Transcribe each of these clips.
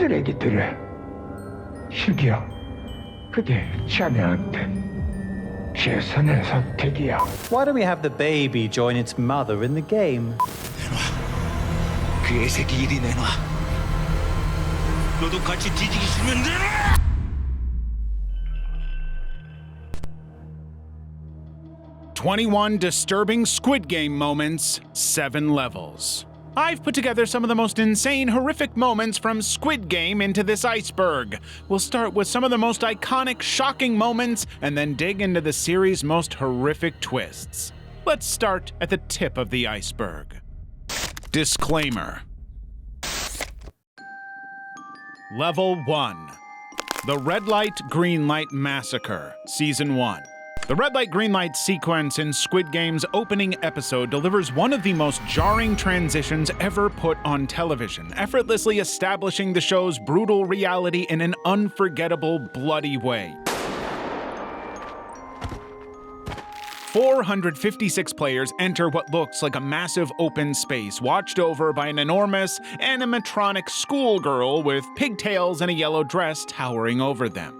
쓰레기들을. 희귀야, 그게 자네한테 최선의 선택이야. Why don't we have the baby join its mother in the game? 그 애새끼 이리 내놔. 너도 같이 뒤지기 싫으면 내놔! "21 disturbing Squid Game moments, 7 levels." I've put together some of the most insane, horrific moments from Squid Game into this iceberg. We'll start with some of the most iconic, shocking moments, and then dig into the series' most horrific twists. Let's start at the tip of the iceberg. Disclaimer. Level 1. The Red Light, Green Light Massacre, Season 1. The red light, green light sequence in Squid Game's opening episode delivers one of the most jarring transitions ever put on television, effortlessly establishing the show's brutal reality in an unforgettable, bloody way. 456 players enter what looks like a massive open space, watched over by an enormous animatronic schoolgirl with pigtails and a yellow dress towering over them.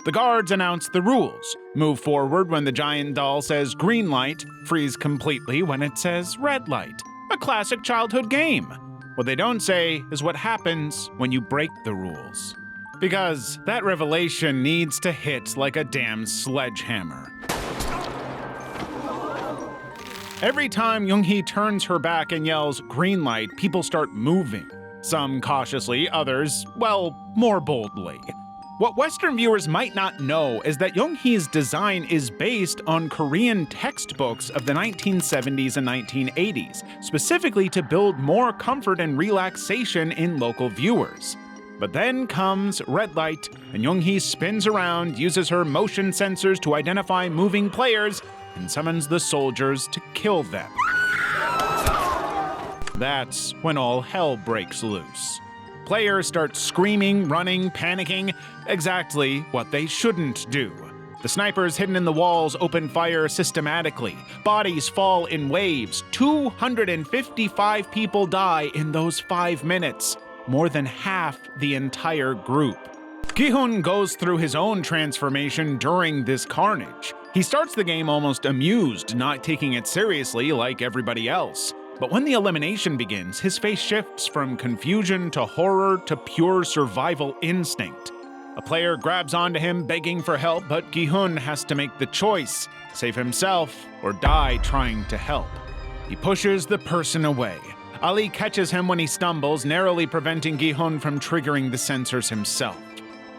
The guards announce the rules. Move forward when the giant doll says green light, freeze completely when it says red light. A classic childhood game. What they don't say is what happens when you break the rules. Because that revelation needs to hit like a damn sledgehammer. Every time Young-hee turns her back and yells green light, people start moving. Some cautiously, others, well, more boldly. What Western viewers might not know is that Young-hee's design is based on Korean textbooks of the 1970s and 1980s, specifically to build more comfort and relaxation in local viewers. But then comes red light, and Young-hee spins around, uses her motion sensors to identify moving players, and summons the soldiers to kill them. That's when all hell breaks loose. Players start screaming, running, panicking, exactly what they shouldn't do. The snipers hidden in the walls open fire systematically. Bodies fall in waves. 255 people die in those 5 minutes, more than half the entire group. Gi-hun goes through his own transformation during this carnage. He starts the game almost amused, not taking it seriously like everybody else. But when the elimination begins, his face shifts from confusion to horror to pure survival instinct. A player grabs onto him, begging for help, but Gi-hun has to make the choice: save himself or die trying to help. He pushes the person away. Ali catches him when he stumbles, narrowly preventing Gi-hun from triggering the sensors himself.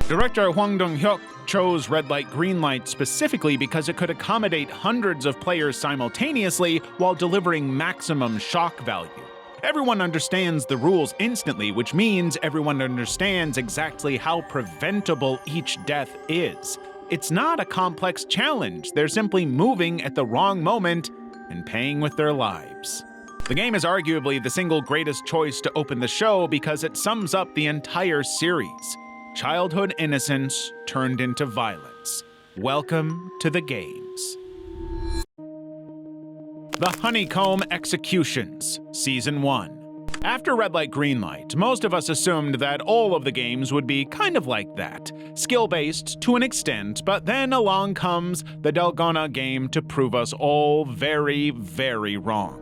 Director Hwang Dong-hyuk chose red light, green light specifically because it could accommodate hundreds of players simultaneously while delivering maximum shock value. Everyone understands the rules instantly, which means everyone understands exactly how preventable each death is. It's not a complex challenge, they're simply moving at the wrong moment and paying with their lives. The game is arguably the single greatest choice to open the show because it sums up the entire series. Childhood innocence turned into violence. Welcome to the games. The Honeycomb Executions, Season 1. After Red Light, Green Light, most of us assumed that all of the games would be kind of like that, skill-based to an extent, but then along comes the Dalgona game to prove us all very, very wrong.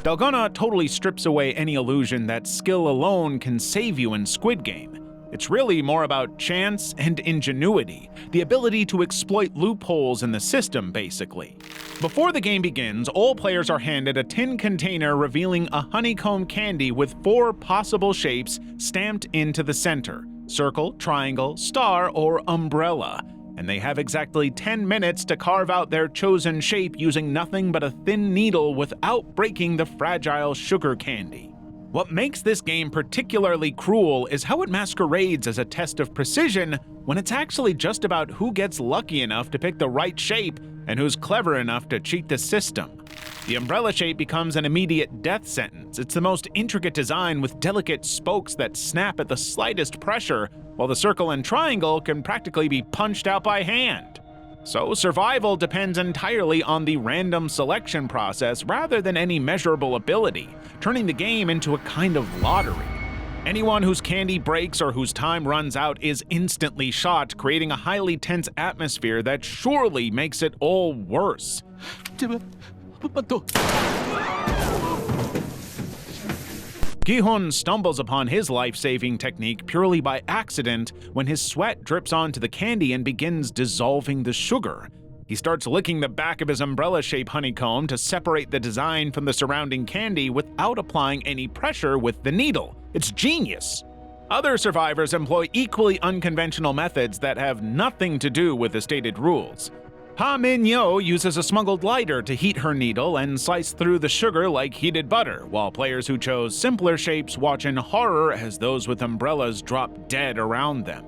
Dalgona totally strips away any illusion that skill alone can save you in Squid Game. It's really more about chance and ingenuity, the ability to exploit loopholes in the system, basically. Before the game begins, all players are handed a tin container revealing a honeycomb candy with 4 possible shapes stamped into the center: circle, triangle, star, or umbrella. And they have exactly 10 minutes to carve out their chosen shape using nothing but a thin needle without breaking the fragile sugar candy. What makes this game particularly cruel is how it masquerades as a test of precision when it's actually just about who gets lucky enough to pick the right shape and who's clever enough to cheat the system. The umbrella shape becomes an immediate death sentence. It's the most intricate design with delicate spokes that snap at the slightest pressure, while the circle and triangle can practically be punched out by hand. So survival depends entirely on the random selection process rather than any measurable ability, turning the game into a kind of lottery. Anyone whose candy breaks or whose time runs out is instantly shot, creating a highly tense atmosphere that surely makes it all worse. 제발 한 번만 더. Gi-hun stumbles upon his life-saving technique purely by accident when his sweat drips onto the candy and begins dissolving the sugar. He starts licking the back of his umbrella-shaped honeycomb to separate the design from the surrounding candy without applying any pressure with the needle. It's genius! Other survivors employ equally unconventional methods that have nothing to do with the stated rules. Ha Min-yo uses a smuggled lighter to heat her needle and slice through the sugar like heated butter, while players who chose simpler shapes watch in horror as those with umbrellas drop dead around them.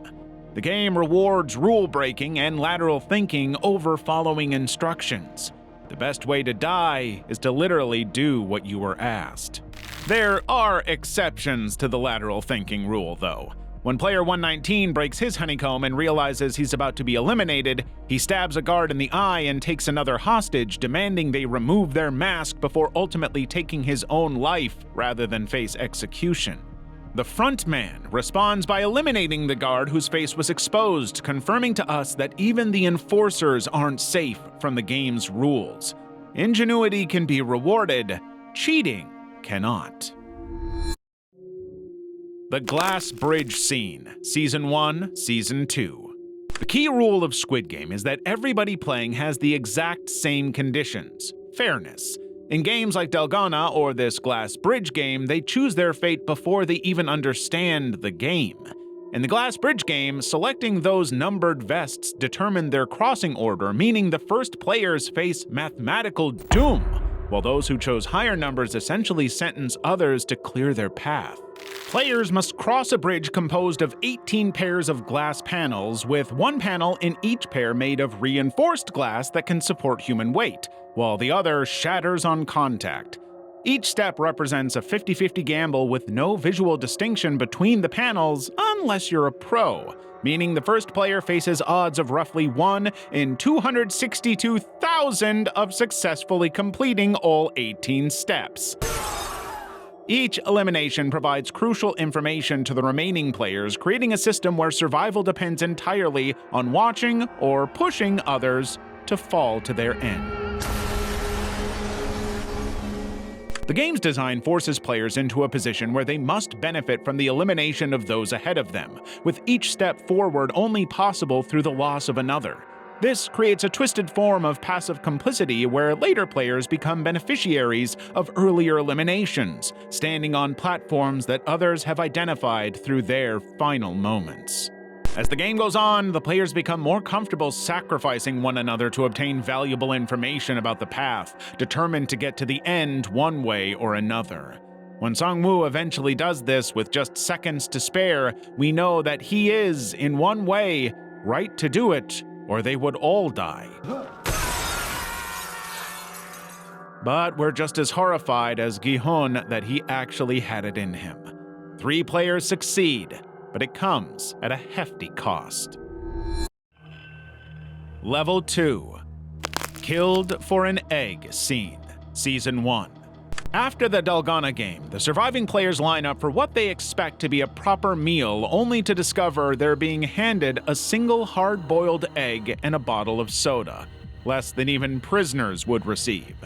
The game rewards rule-breaking and lateral thinking over following instructions. The best way to die is to literally do what you were asked. There are exceptions to the lateral thinking rule, though. When player 119 breaks his honeycomb and realizes he's about to be eliminated, he stabs a guard in the eye and takes another hostage, demanding they remove their mask before ultimately taking his own life rather than face execution. The front man responds by eliminating the guard whose face was exposed, confirming to us that even the enforcers aren't safe from the game's rules. Ingenuity can be rewarded, cheating cannot. The Glass Bridge Scene, Season 1, Season 2. The key rule of Squid Game is that everybody playing has the exact same conditions: fairness. In games like Dalgona or this Glass Bridge game, they choose their fate before they even understand the game. In the Glass Bridge game, selecting those numbered vests determine their crossing order, meaning the first players face mathematical doom, while those who chose higher numbers essentially sentence others to clear their path. Players must cross a bridge composed of 18 pairs of glass panels, with one panel in each pair made of reinforced glass that can support human weight, while the other shatters on contact. Each step represents a 50-50 gamble with no visual distinction between the panels unless you're a pro, meaning the first player faces odds of roughly 1 in 262,000 of successfully completing all 18 steps. Each elimination provides crucial information to the remaining players, creating a system where survival depends entirely on watching or pushing others to fall to their end. The game's design forces players into a position where they must benefit from the elimination of those ahead of them, with each step forward only possible through the loss of another. This creates a twisted form of passive complicity where later players become beneficiaries of earlier eliminations, standing on platforms that others have identified through their final moments. As the game goes on, the players become more comfortable sacrificing one another to obtain valuable information about the path, determined to get to the end one way or another. When Song-woo eventually does this with just seconds to spare, we know that he is, in one way, right to do it, or they would all die. But we're just as horrified as Gi-hun that he actually had it in him. 3 players succeed, but it comes at a hefty cost. Level 2. Killed for an Egg Scene, Season 1. After the Dalgona game, the surviving players line up for what they expect to be a proper meal, only to discover they're being handed a single hard-boiled egg and a bottle of soda, less than even prisoners would receive.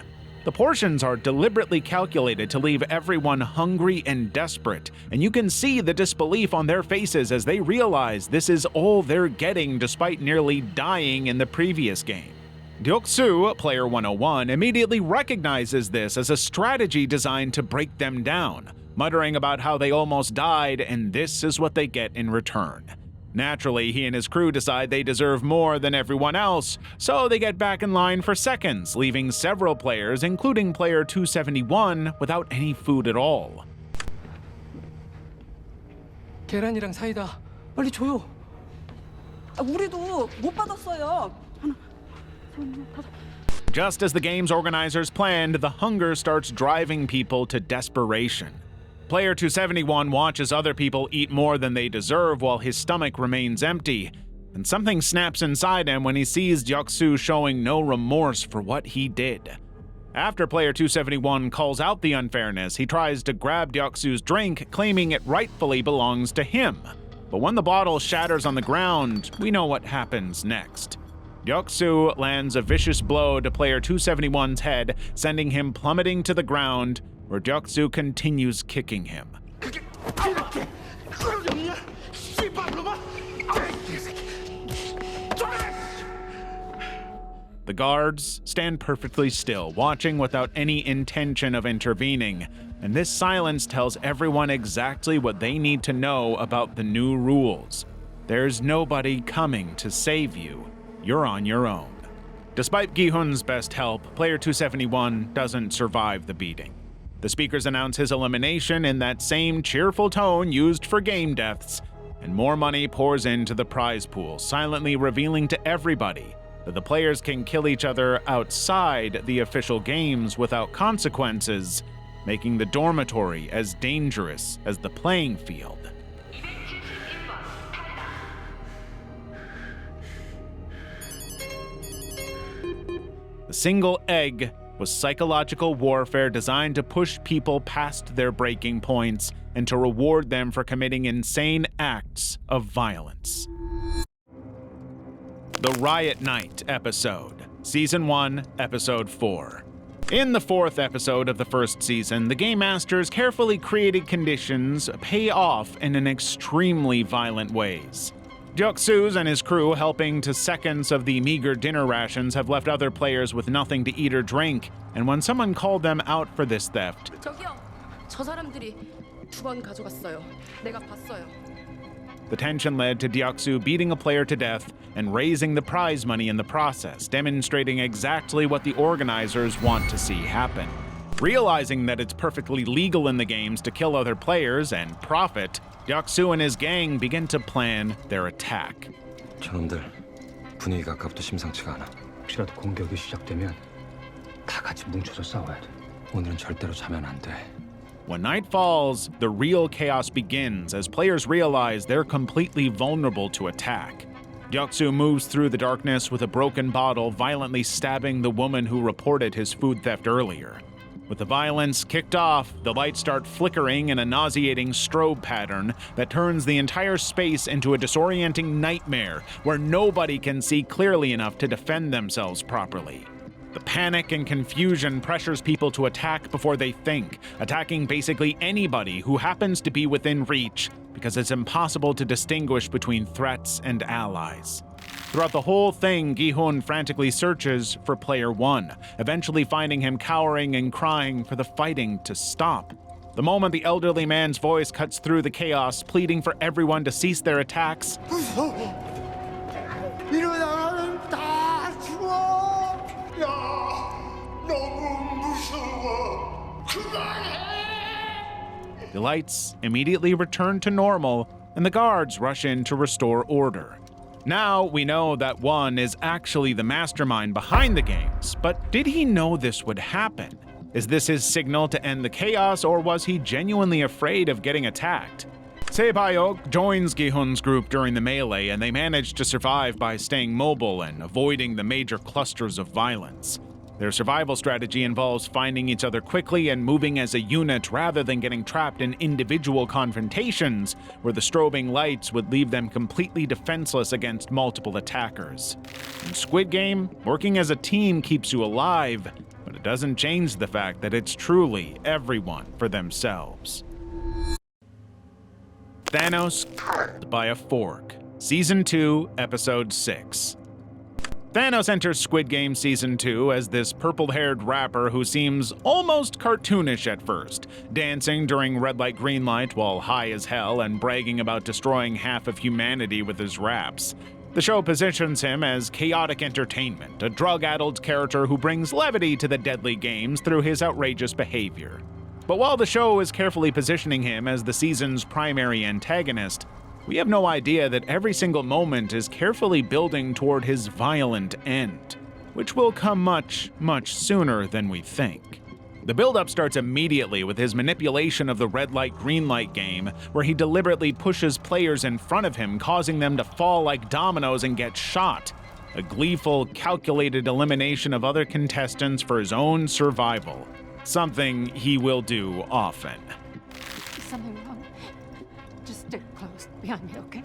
The portions are deliberately calculated to leave everyone hungry and desperate, and you can see the disbelief on their faces as they realize this is all they're getting despite nearly dying in the previous game. Deok-soo, player 101, immediately recognizes this as a strategy designed to break them down, muttering about how they almost died and this is what they get in return. Naturally, he and his crew decide they deserve more than everyone else, so they get back in line for seconds, leaving several players, including player 271, without any food at all. 계란이랑 사이다. 빨리 줘요. 우리도 못 받았어요. Just as the game's organizers planned, the hunger starts driving people to desperation. Player 271 watches other people eat more than they deserve while his stomach remains empty, and something snaps inside him when he sees Deok-soo showing no remorse for what he did. After player 271 calls out the unfairness, he tries to grab Deoksu's drink, claiming it rightfully belongs to him. But when the bottle shatters on the ground, we know what happens next. Deoksu lands a vicious blow to player 271's head, sending him plummeting to the ground, where Deoksu continues kicking him. The guards stand perfectly still, watching without any intention of intervening, and this silence tells everyone exactly what they need to know about the new rules. There's nobody coming to save you. You're on your own. Despite Gi-hun's best help, player 271 doesn't survive the beating. The speakers announce his elimination in that same cheerful tone used for game deaths, and more money pours into the prize pool, silently revealing to everybody that the players can kill each other outside the official games without consequences, making the dormitory as dangerous as the playing field. The single egg was psychological warfare designed to push people past their breaking points and to reward them for committing insane acts of violence. The Riot Night episode, Season 1, Episode 4. In the 4th episode of the first season, the Game Masters carefully created conditions pay off in an extremely violent ways. Deoksu's and his crew, helping to seconds of the meager dinner rations, have left other players with nothing to eat or drink, and when someone called them out for this theft, 저기요, 저 사람들이 2번 가져갔어요. 내가 봤어요. the tension led to Deoksu beating a player to death and raising the prize money in the process, demonstrating exactly what the organizers want to see happen. Realizing that it's perfectly legal in the games to kill other players and profit, Deoksu and his gang begin to plan their attack. 저놈들 분위기가 아까부터 심상치가 않아. 혹시라도 공격이 시작되면 다 같이 뭉쳐서 싸워야 돼. 오늘은 절대로 자면 안 돼. When night falls, the real chaos begins as players realize they're completely vulnerable to attack. Deoksu moves through the darkness with a broken bottle, violently stabbing the woman who reported his food theft earlier. With the violence kicked off, the lights start flickering in a nauseating strobe pattern that turns the entire space into a disorienting nightmare where nobody can see clearly enough to defend themselves properly. The panic and confusion pressures people to attack before they think, attacking basically anybody who happens to be within reach, because it's impossible to distinguish between threats and allies. Throughout the whole thing, Gi-hun frantically searches for Player 1, eventually finding him cowering and crying for the fighting to stop. The moment the elderly man's voice cuts through the chaos, pleading for everyone to cease their attacks, 이러다가는 다 죽어. 야, 너무 무서워. 그만해. the lights immediately return to normal, and the guards rush in to restore order. Now we know that one is actually the mastermind behind the games, but did he know this would happen? Is this his signal to end the chaos, or was he genuinely afraid of getting attacked? Sae-Bayok joins Gi-hun's group during the melee, and they manage to survive by staying mobile and avoiding the major clusters of violence. Their survival strategy involves finding each other quickly and moving as a unit rather than getting trapped in individual confrontations where the strobing lights would leave them completely defenseless against multiple attackers. In Squid Game, working as a team keeps you alive, but it doesn't change the fact that it's truly everyone for themselves. Thanos by a fork. Season 2, Episode 6. Thanos enters Squid Game Season 2 as this purple-haired rapper who seems almost cartoonish at first, dancing during red light green light while high as hell and bragging about destroying half of humanity with his raps. The show positions him as chaotic entertainment, a drug-addled character who brings levity to the deadly games through his outrageous behavior. But while the show is carefully positioning him as the season's primary antagonist, we have no idea that every single moment is carefully building toward his violent end, which will come much, much sooner than we think. The build-up starts immediately with his manipulation of the red light green light game, where he deliberately pushes players in front of him, causing them to fall like dominoes and get shot. a gleeful, calculated elimination of other contestants for his own survival, something he will do often. Something wrong. Just stick close behind me, okay?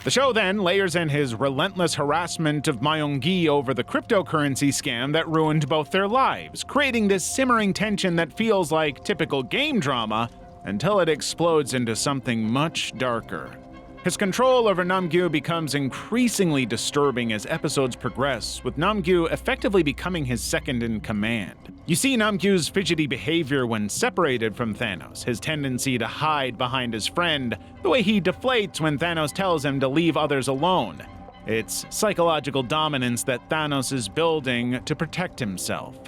The show then layers in his relentless harassment of Myung-gi over the cryptocurrency scam that ruined both their lives, creating this simmering tension that feels like typical game drama until it explodes into something much darker. His control over Namgyu becomes increasingly disturbing as episodes progress, with Namgyu effectively becoming his second in command. You see Namgyu's fidgety behavior when separated from Thanos, his tendency to hide behind his friend, the way he deflates when Thanos tells him to leave others alone. It's psychological dominance that Thanos is building to protect himself.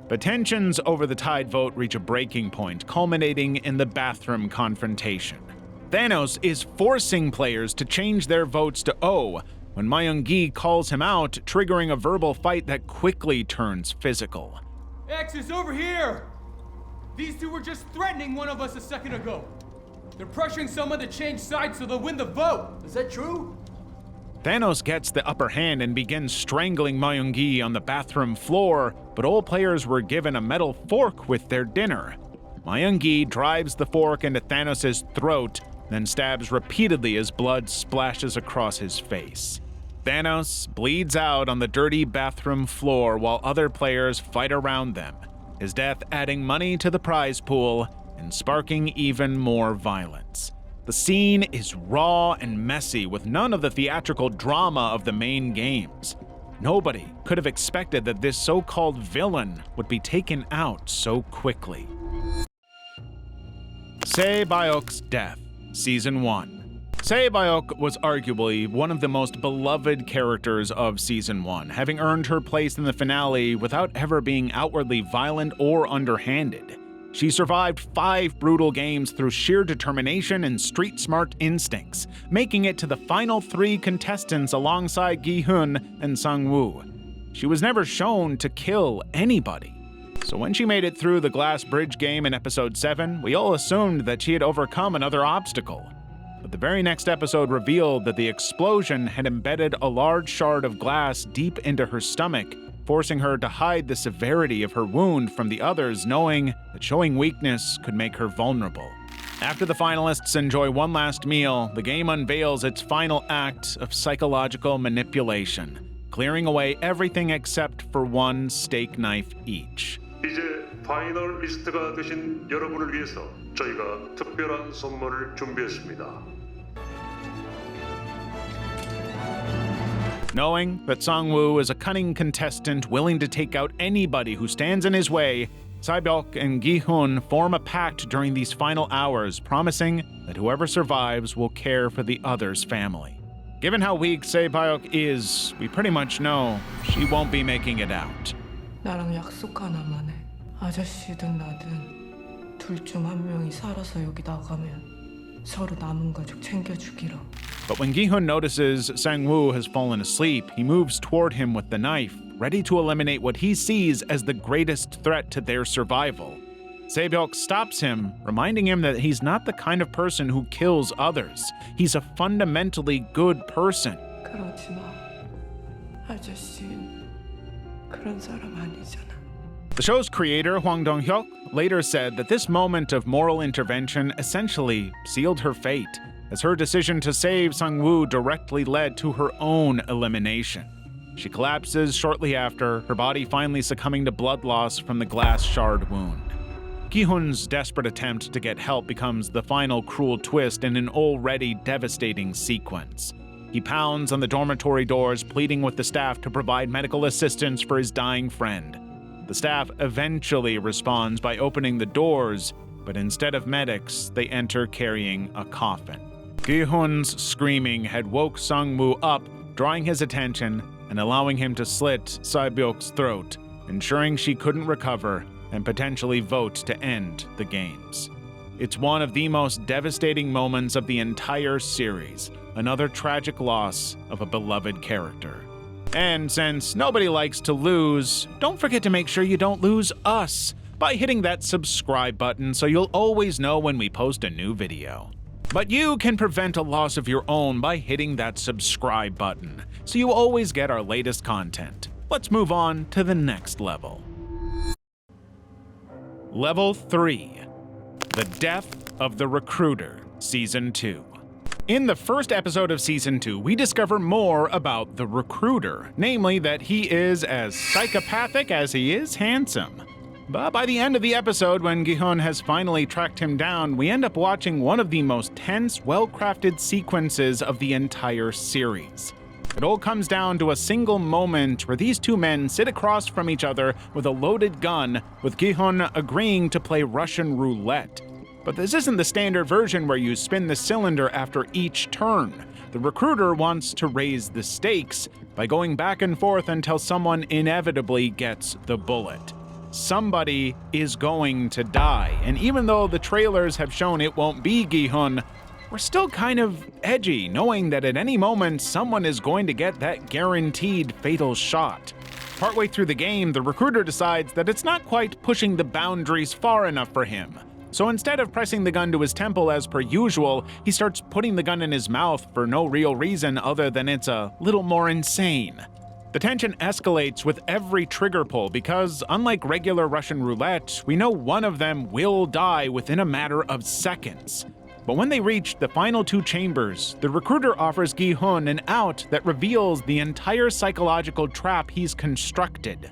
But tensions over the Tide vote reach a breaking point, culminating in the bathroom confrontation. Thanos is forcing players to change their votes to O when Myung-gi calls him out, triggering a verbal fight that quickly turns physical. X is over here! These two were just threatening one of us a second ago. They're pressuring someone to change sides so they'll win the vote. Is that true? Thanos gets the upper hand and begins strangling Myung-gi on the bathroom floor, but all players were given a metal fork with their dinner. Myung-gi drives the fork into Thanos' throat, then stabs repeatedly as blood splashes across his face. Thanos bleeds out on the dirty bathroom floor while other players fight around them, his death adding money to the prize pool and sparking even more violence. The scene is raw and messy with none of the theatrical drama of the main games. Nobody could have expected that this so-called villain would be taken out so quickly. Se Byok's death. Season 1. Se Byok was arguably one of the most beloved characters of Season 1, having earned her place in the finale without ever being outwardly violent or underhanded. She survived 5 brutal games through sheer determination and street-smart instincts, making it to the final 3 contestants alongside Gi-hun and Sang-woo. She was never shown to kill anybody. So when she made it through the glass bridge game in episode 7, we all assumed that she had overcome another obstacle. But the very next episode revealed that the explosion had embedded a large shard of glass deep into her stomach, forcing her to hide the severity of her wound from the others, knowing that showing weakness could make her vulnerable. After the finalists enjoy one last meal, the game unveils its final act of psychological manipulation, clearing away everything except for one steak knife each. 이제 파이널리스트가 되신 여러분을 위해서 저희가 특별한 선물을 준비했습니다. Knowing that Sang-woo is a cunning contestant willing to take out anybody who stands in his way, Se-byok and Gi-hun form a pact during these final hours, promising that whoever survives will care for the other's family. Given how weak Se-byok is, we pretty much know she won't be making it out. 나랑 약속 하나만 해. 아저씨든 나든 둘 중 한 명이 살아서 여기 나가면 서로 남은 가족 챙겨주기로. But when Gi-hun notices Sang-woo has fallen asleep, he moves toward him with the knife, ready to eliminate what he sees as the greatest threat to their survival. Se-byok stops him, reminding him that he's not the kind of person who kills others. He's a fundamentally good person. 그러지 마. 아저씨. 그런 사람 아니잖아. The show's creator, Hwang Dong-hyuk, later said that this moment of moral intervention essentially sealed her fate, as her decision to save Sang-woo directly led to her own elimination. She collapses shortly after, her body finally succumbing to blood loss from the glass shard wound. Gi-hun's desperate attempt to get help becomes the final cruel twist in an already devastating sequence. He pounds on the dormitory doors, pleading with the staff to provide medical assistance for his dying friend. The staff eventually responds by opening the doors, but instead of medics, they enter carrying a coffin. Gi-hun's screaming had woke Sang-woo up, drawing his attention and allowing him to slit Se-byok's throat, ensuring she couldn't recover and potentially vote to end the games. It's one of the most devastating moments of the entire series, another tragic loss of a beloved character. And since nobody likes to lose, don't forget to make sure you don't lose us by hitting that subscribe button so you'll always know when we post a new video. But you can prevent a loss of your own by hitting that subscribe button, so you always get our latest content. Let's move on to the next level. Level 3. The Death of the Recruiter, Season 2. In the first episode of Season 2, we discover more about the Recruiter, namely that he is as psychopathic as he is handsome. But by the end of the episode, when Gi-hun has finally tracked him down, we end up watching one of the most tense, well-crafted sequences of the entire series. It all comes down to a single moment where these two men sit across from each other with a loaded gun, with Gi-hun agreeing to play Russian roulette. But this isn't the standard version where you spin the cylinder after each turn. The Recruiter wants to raise the stakes by going back and forth until someone inevitably gets the bullet. Somebody is going to die, and even though the trailers have shown it won't be Gi-hun, we're still kind of edgy, knowing that at any moment someone is going to get that guaranteed fatal shot. Partway through the game, the Recruiter decides that it's not quite pushing the boundaries far enough for him. So instead of pressing the gun to his temple as per usual, he starts putting the gun in his mouth for no real reason other than it's a little more insane. The tension escalates with every trigger pull because, unlike regular Russian roulette, we know one of them will die within a matter of seconds. But when they reach the final two chambers, the Recruiter offers Gi-hun an out that reveals the entire psychological trap he's constructed.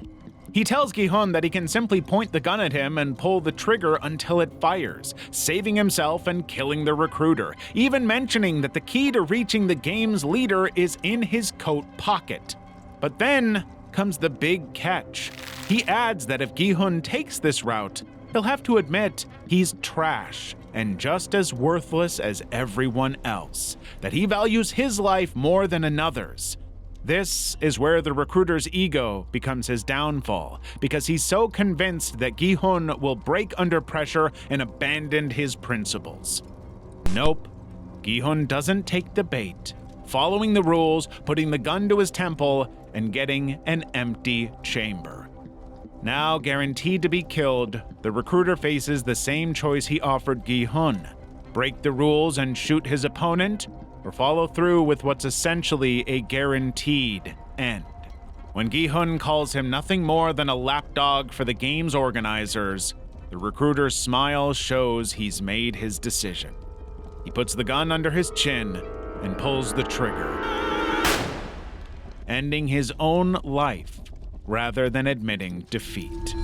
He tells Gi-hun that he can simply point the gun at him and pull the trigger until it fires, saving himself and killing the Recruiter, even mentioning that the key to reaching the game's leader is in his coat pocket. But then comes the big catch. He adds that if Gi-hun takes this route, he'll have to admit he's trash and just as worthless as everyone else, that he values his life more than another's. This is where the Recruiter's ego becomes his downfall, because he's so convinced that Gi-hun will break under pressure and abandon his principles. Nope, Gi-hun doesn't take the bait, following the rules, putting the gun to his temple, and getting an empty chamber. Now guaranteed to be killed, the Recruiter faces the same choice he offered Gi-hun: break the rules and shoot his opponent, or follow through with what's essentially a guaranteed end. When Gi-hun calls him nothing more than a lapdog for the game's organizers, the Recruiter's smile shows he's made his decision. He puts the gun under his chin and pulls the trigger, ending his own life rather than admitting defeat.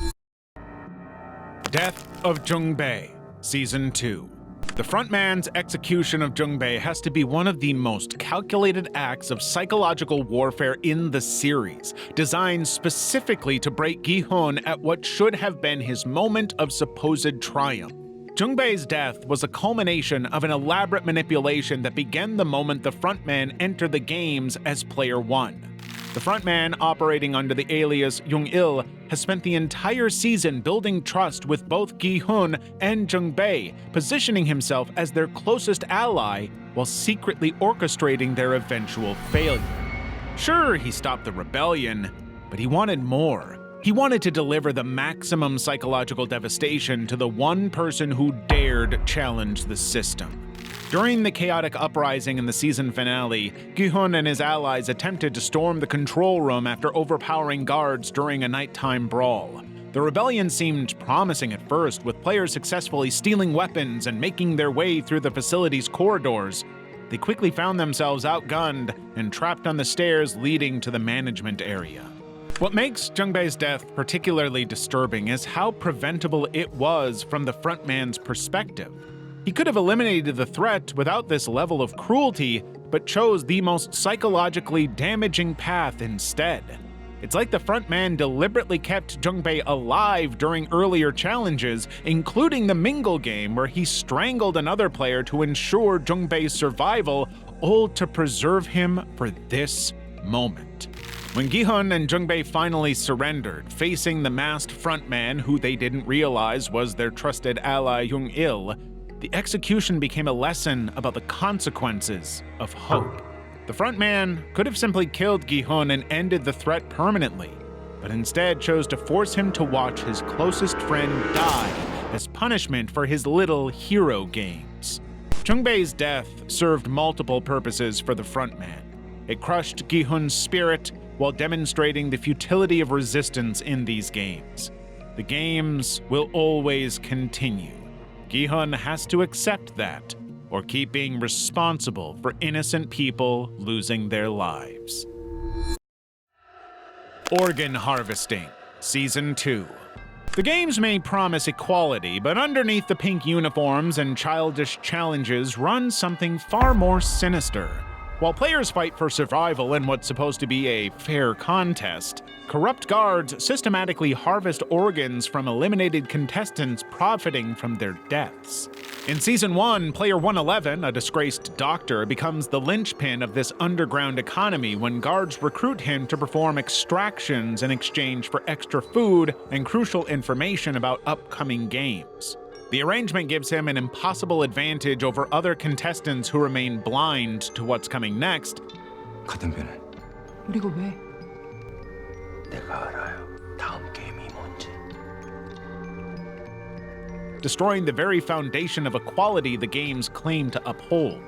Death of Jung-bae, Season 2. The frontman's execution of Jung-bae has to be one of the most calculated acts of psychological warfare in the series, designed specifically to break Gi-hun at what should have been his moment of supposed triumph. Jung-bae's death was a culmination of an elaborate manipulation that began the moment the frontman entered the games as Player 1. The frontman, operating under the alias Jung-il, has spent the entire season building trust with both Gi-hun and Jung-bae, positioning himself as their closest ally while secretly orchestrating their eventual failure. Sure, he stopped the rebellion, but he wanted more. He wanted to deliver the maximum psychological devastation to the one person who dared challenge the system. During the chaotic uprising in the season finale, Gi-hun and his allies attempted to storm the control room after overpowering guards during a nighttime brawl. The rebellion seemed promising at first, with players successfully stealing weapons and making their way through the facility's corridors. They quickly found themselves outgunned and trapped on the stairs leading to the management area. What makes Jung-bae's death particularly disturbing is how preventable it was from the frontman's perspective. He could have eliminated the threat without this level of cruelty, but chose the most psychologically damaging path instead. It's like the frontman deliberately kept Jung-bae alive during earlier challenges, including the Mingle game where he strangled another player to ensure Jung-bae's survival, all to preserve him for this moment. When Gi-hun and Jung-bae finally surrendered, facing the masked frontman who they didn't realize was their trusted ally Jung-il, the execution became a lesson about the consequences of hope. The frontman could have simply killed Gi-hun and ended the threat permanently, but instead chose to force him to watch his closest friend die as punishment for his little hero games. Chungbei's death served multiple purposes for the frontman. It crushed Gi-hun's spirit while demonstrating the futility of resistance in these games. The games will always continue. Gi-hun has to accept that, or keep being responsible for innocent people losing their lives. Organ Harvesting, Season 2. The games may promise equality, but underneath the pink uniforms and childish challenges runs something far more sinister. While players fight for survival in what's supposed to be a fair contest, corrupt guards systematically harvest organs from eliminated contestants profiting from their deaths. In Season 1, Player 111, a disgraced doctor, becomes the linchpin of this underground economy when guards recruit him to perform extractions in exchange for extra food and crucial information about upcoming games. The arrangement gives him an impossible advantage over other contestants who remain blind to what's coming next. 같은 편은 그리고 왜? 내가 알아요. 다음 게임이 뭔지. Destroying the very foundation of equality the games claim to uphold.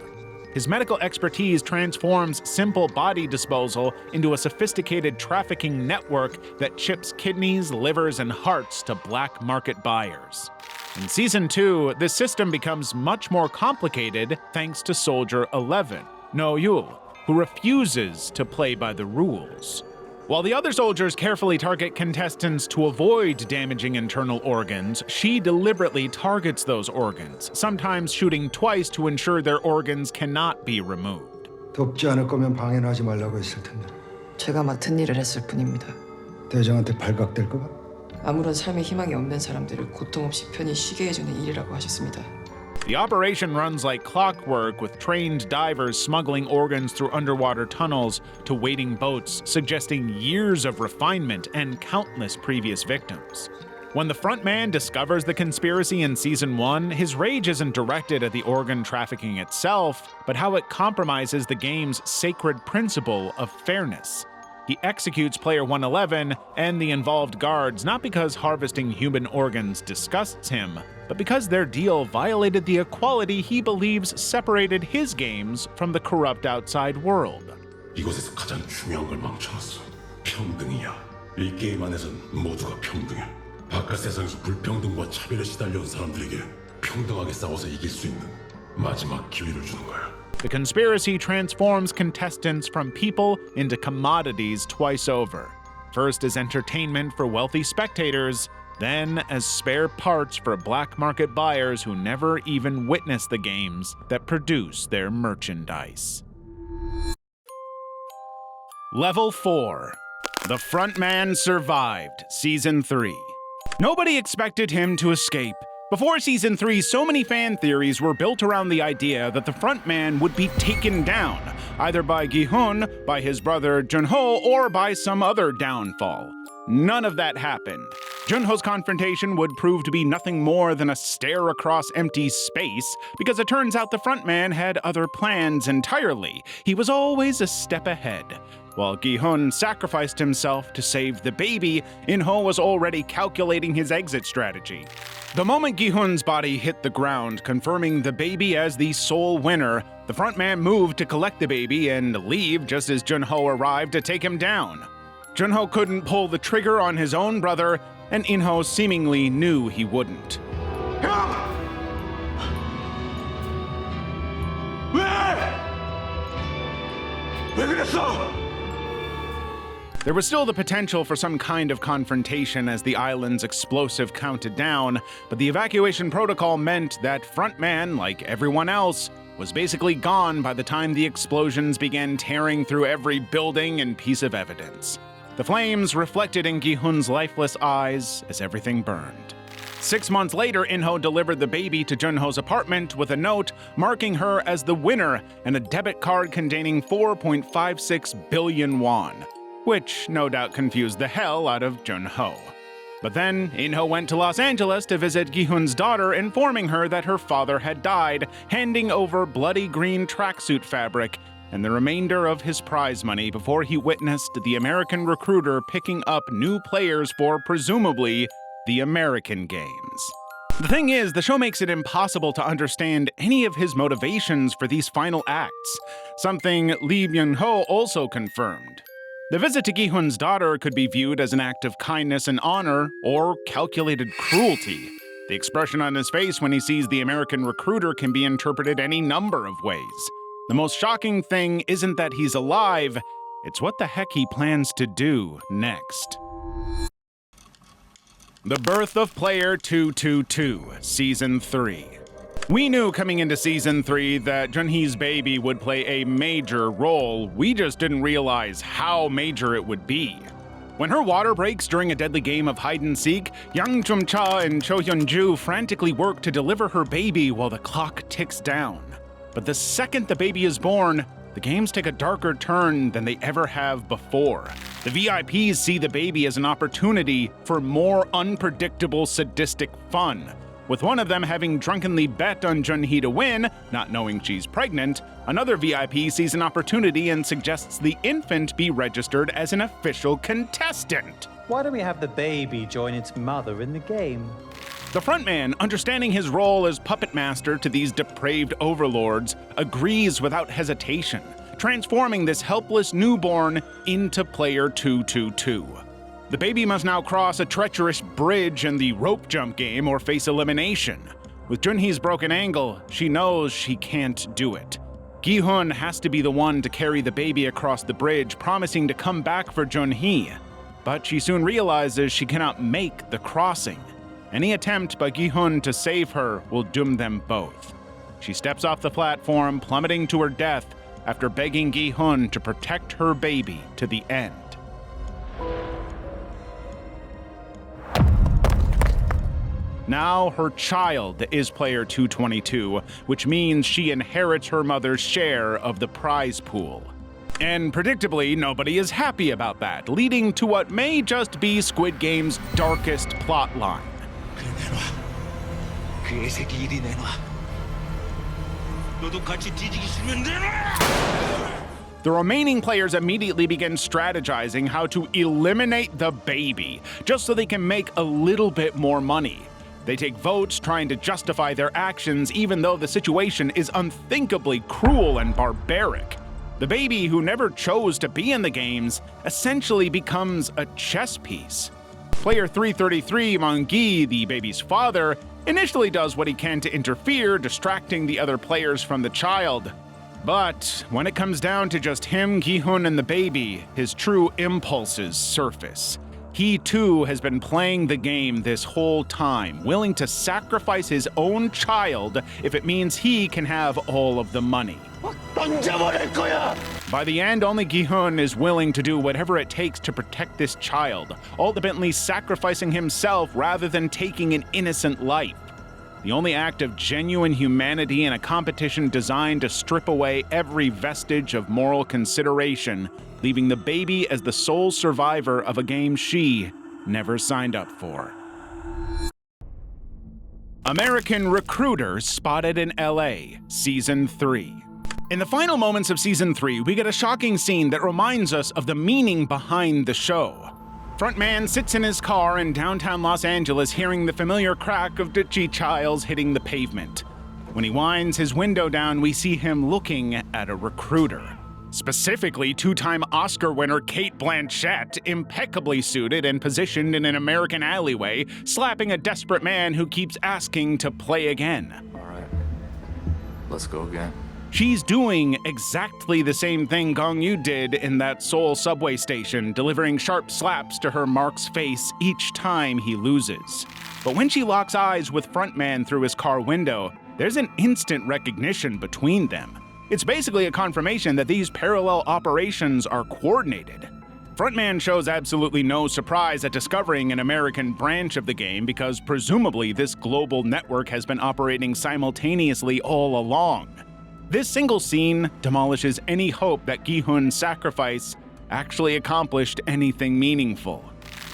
His medical expertise transforms simple body disposal into a sophisticated trafficking network that ships kidneys, livers, and hearts to black market buyers. In Season 2, this system becomes much more complicated thanks to Soldier 11, No Yul, who refuses to play by the rules. While the other soldiers carefully target contestants to avoid damaging internal organs, she deliberately targets those organs, sometimes shooting twice to ensure their organs cannot be removed. 돕지 않을 거면 방해는 하지 말라고 했을 텐데. 제가 맡은 일을 했을 뿐입니다. 대장한테 발각될까 봐? 아무런 삶의 희망이 없는 사람들을 고통 없이 편히 쉬게 해주는 일이라고 하셨습니다. The operation runs like clockwork, with trained divers smuggling organs through underwater tunnels to waiting boats, suggesting years of refinement and countless previous victims. When the frontman discovers the conspiracy in Season 1, his rage isn't directed at the organ trafficking itself, but how it compromises the game's sacred principle of fairness. He executes Player 111 and the involved guards not because harvesting human organs disgusts him, but because their deal violated the equality he believes separated his games from the corrupt outside world. 이곳에서 가장 중요한 걸 망쳐놨어. 평등이야. 이 게임 안에선 모두가 평등해. 바깥 세상에서 불평등과 차별에 시달려온 사람들에게 평등하게 싸워서 이길 수 있는 마지막 기회를 주는 거야. The conspiracy transforms contestants from people into commodities twice over. First as entertainment for wealthy spectators, then as spare parts for black market buyers who never even witness the games that produce their merchandise. Level 4. The Frontman Survived, Season 3. Nobody expected him to escape. Before Season 3, so many fan theories were built around the idea that the frontman would be taken down, either by Gi-hun, by his brother Junho, or by some other downfall. None of that happened. Junho's confrontation would prove to be nothing more than a stare across empty space, because it turns out the frontman had other plans entirely. He was always a step ahead. While Gi-hun sacrificed himself to save the baby, In-ho was already calculating his exit strategy. The moment Gi-hun's body hit the ground, confirming the baby as the sole winner, the frontman moved to collect the baby and leave just as Junho arrived to take him down. Junho couldn't pull the trigger on his own brother, and In-ho seemingly knew he wouldn't. 왜 그랬어? There was still the potential for some kind of confrontation as the island's explosive counted down, but the evacuation protocol meant that frontman, like everyone else, was basically gone by the time the explosions began tearing through every building and piece of evidence. The flames reflected in Gi-hun's lifeless eyes as everything burned. 6 months later, In-ho delivered the baby to Junho's apartment with a note marking her as the winner and a debit card containing 4.56 billion won, which no doubt confused the hell out of Junho. But then, In-ho went to Los Angeles to visit Gi-hun's daughter, informing her that her father had died, handing over bloody green tracksuit fabric and the remainder of his prize money before he witnessed the American recruiter picking up new players for, presumably, the American games. The thing is, the show makes it impossible to understand any of his motivations for these final acts, something Lee Byung-ho also confirmed. The visit to Gi-hun's daughter could be viewed as an act of kindness and honor, or calculated cruelty. The expression on his face when he sees the American recruiter can be interpreted any number of ways. The most shocking thing isn't that he's alive, it's what the heck he plans to do next. The Birth of Player 222, Season 3. We knew coming into Season 3 that Junhee's baby would play a major role, we just didn't realize how major it would be. When her water breaks during a deadly game of hide-and-seek, Yang Chum-cha and Cho Hyun-ju frantically work to deliver her baby while the clock ticks down. But the second the baby is born, the games take a darker turn than they ever have before. The VIPs see the baby as an opportunity for more unpredictable sadistic fun, with one of them having drunkenly bet on Junhee to win, not knowing she's pregnant. Another VIP sees an opportunity and suggests the infant be registered as an official contestant. Why don't we have the baby join its mother in the game? The frontman, understanding his role as puppet master to these depraved overlords, agrees without hesitation, transforming this helpless newborn into Player 222. The baby must now cross a treacherous bridge in the rope jump game or face elimination. With Junhee's broken ankle, she knows she can't do it. Gi-hun has to be the one to carry the baby across the bridge, promising to come back for Junhee. But she soon realizes she cannot make the crossing. Any attempt by Gi-hun to save her will doom them both. She steps off the platform, plummeting to her death after begging Gi-hun to protect her baby to the end. Now her child is Player 222, which means she inherits her mother's share of the prize pool. And predictably, nobody is happy about that, leading to what may just be Squid Game's darkest plotline. The remaining players immediately begin strategizing how to eliminate the baby, just so they can make a little bit more money. They take votes trying to justify their actions, even though the situation is unthinkably cruel and barbaric. The baby, who never chose to be in the games, essentially becomes a chess piece. Player 333, Mang-gi, the baby's father, initially does what he can to interfere, distracting the other players from the child. But when it comes down to just him, Gi-hun, and the baby, his true impulses surface. He too has been playing the game this whole time, willing to sacrifice his own child if it means he can have all of the money. By the end, only Gi-hun is willing to do whatever it takes to protect this child, ultimately sacrificing himself rather than taking an innocent life. The only act of genuine humanity in a competition designed to strip away every vestige of moral consideration, leaving the baby as the sole survivor of a game she never signed up for. American Recruiter Spotted in LA, Season 3. In the final moments of Season 3, we get a shocking scene that reminds us of the meaning behind the show. Frontman sits in his car in downtown Los Angeles hearing the familiar crack of Ditchy Childs hitting the pavement. When he winds his window down, we see him looking at a recruiter. Specifically, two-time Oscar winner Cate Blanchett, impeccably suited and positioned in an American alleyway, slapping a desperate man who keeps asking to play again. All right, let's go again. She's doing exactly the same thing Gong Yoo did in that Seoul subway station, delivering sharp slaps to her Mark's face each time he loses. But when she locks eyes with Frontman through his car window, there's an instant recognition between them. It's basically a confirmation that these parallel operations are coordinated. Frontman shows absolutely no surprise at discovering an American branch of the game because presumably this global network has been operating simultaneously all along. This single scene demolishes any hope that Gi-hun's sacrifice actually accomplished anything meaningful.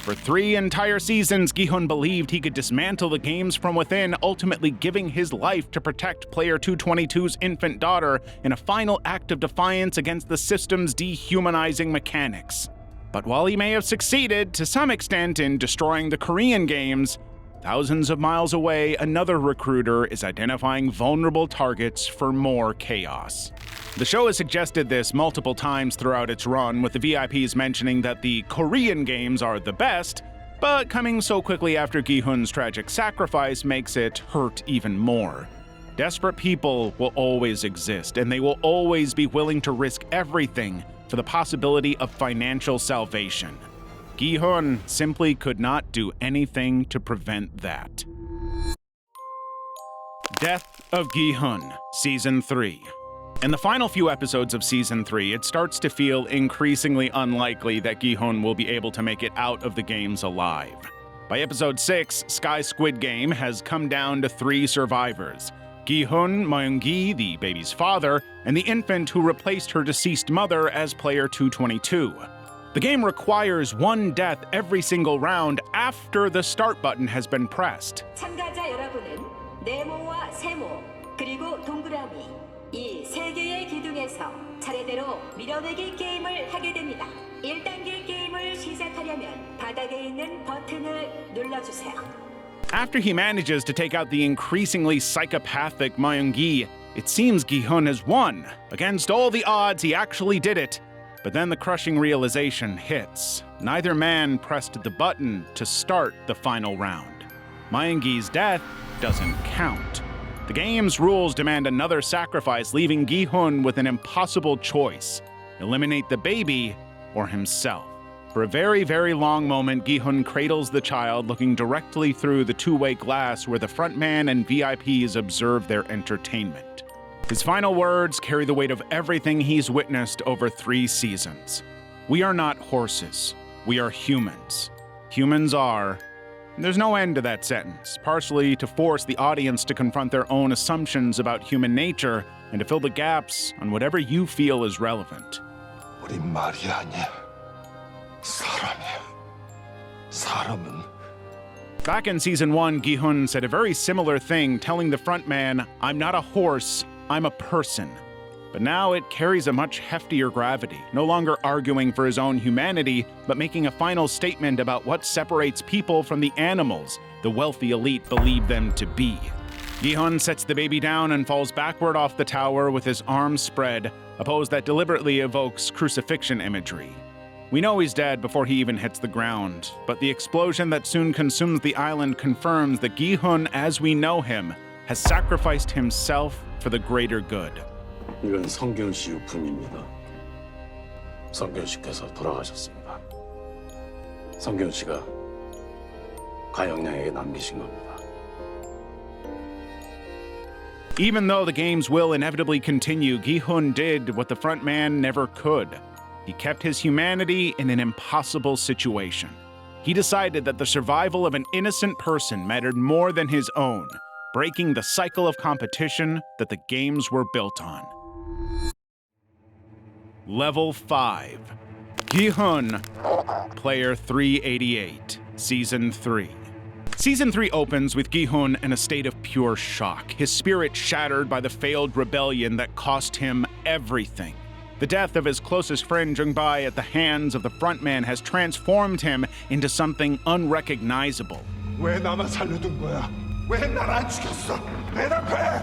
For 3 entire seasons, Gi-hun believed he could dismantle the games from within, ultimately giving his life to protect Player 222's infant daughter in a final act of defiance against the system's dehumanizing mechanics. But while he may have succeeded to some extent in destroying the Korean games, thousands of miles away, another recruiter is identifying vulnerable targets for more chaos. The show has suggested this multiple times throughout its run, with the VIPs mentioning that the Korean games are the best, but coming so quickly after Gi-hun's tragic sacrifice makes it hurt even more. Desperate people will always exist, and they will always be willing to risk everything for the possibility of financial salvation. Gi-hun simply could not do anything to prevent that. Death of Gi-hun, Season 3. In the final few episodes of Season 3, it starts to feel increasingly unlikely that Gi-hun will be able to make it out of the games alive. By episode 6, Squid Game has come down to 3 survivors: Gi-hun, Myung-gi, the baby's father, and the infant who replaced her deceased mother as player 222. The game requires 1 death every single round after the start button has been pressed. 참가자 여러분은 네모와 세모 그리고 동그라미 이 3개의 기둥에서 차례대로 밀어내기 게임을 하게 됩니다. 1단계 게임을 시작하려면 바닥에 있는 버튼을 눌러주세요. After he manages to take out the increasingly psychopathic Myung-gi, it seems Gi-hun has won. Against all the odds, he actually did it. But then the crushing realization hits. Neither man pressed the button to start the final round. Myung-gi's death doesn't count. The game's rules demand another sacrifice, leaving Gi-hun with an impossible choice: eliminate the baby or himself. For a very, very long moment, Gi-hun cradles the child, looking directly through the two-way glass where the frontman and VIPs observe their entertainment. His final words carry the weight of everything he's witnessed over 3 seasons. We are not horses. We are humans. Humans are... There's no end to that sentence, partially to force the audience to confront their own assumptions about human nature and to fill the gaps on whatever you feel is relevant. 우린 말이 아니야. 사람이야. 사람은 Back in Season 1, Gi-hun said a very similar thing, telling the frontman, "I'm not a horse, I'm a person." But now it carries a much heftier gravity, no longer arguing for his own humanity, but making a final statement about what separates people from the animals the wealthy elite believe them to be. Gi-hun sets the baby down and falls backward off the tower with his arms spread, a pose that deliberately evokes crucifixion imagery. We know he's dead before he even hits the ground, but the explosion that soon consumes the island confirms that Gi-hun, as we know him, has sacrificed himself for the greater good. 이건 성균 씨 유품입니다. 성균 씨께서 돌아가셨습니다. 성균 씨가 가영양에게 남기신 겁니다. Even though the games will inevitably continue, Gi-hun did what the frontman never could. He kept his humanity in an impossible situation. He decided that the survival of an innocent person mattered more than his own, breaking the cycle of competition that the games were built on. Level 5. Gi-hun, Player 388, Season 3. Season 3 opens with Gi-hun in a state of pure shock, his spirit shattered by the failed rebellion that cost him everything. The death of his closest friend Jung-bae at the hands of the frontman has transformed him into something unrecognizable. 왜 나만 살려둔 거야? 왜 날 안 죽였어? 대답해!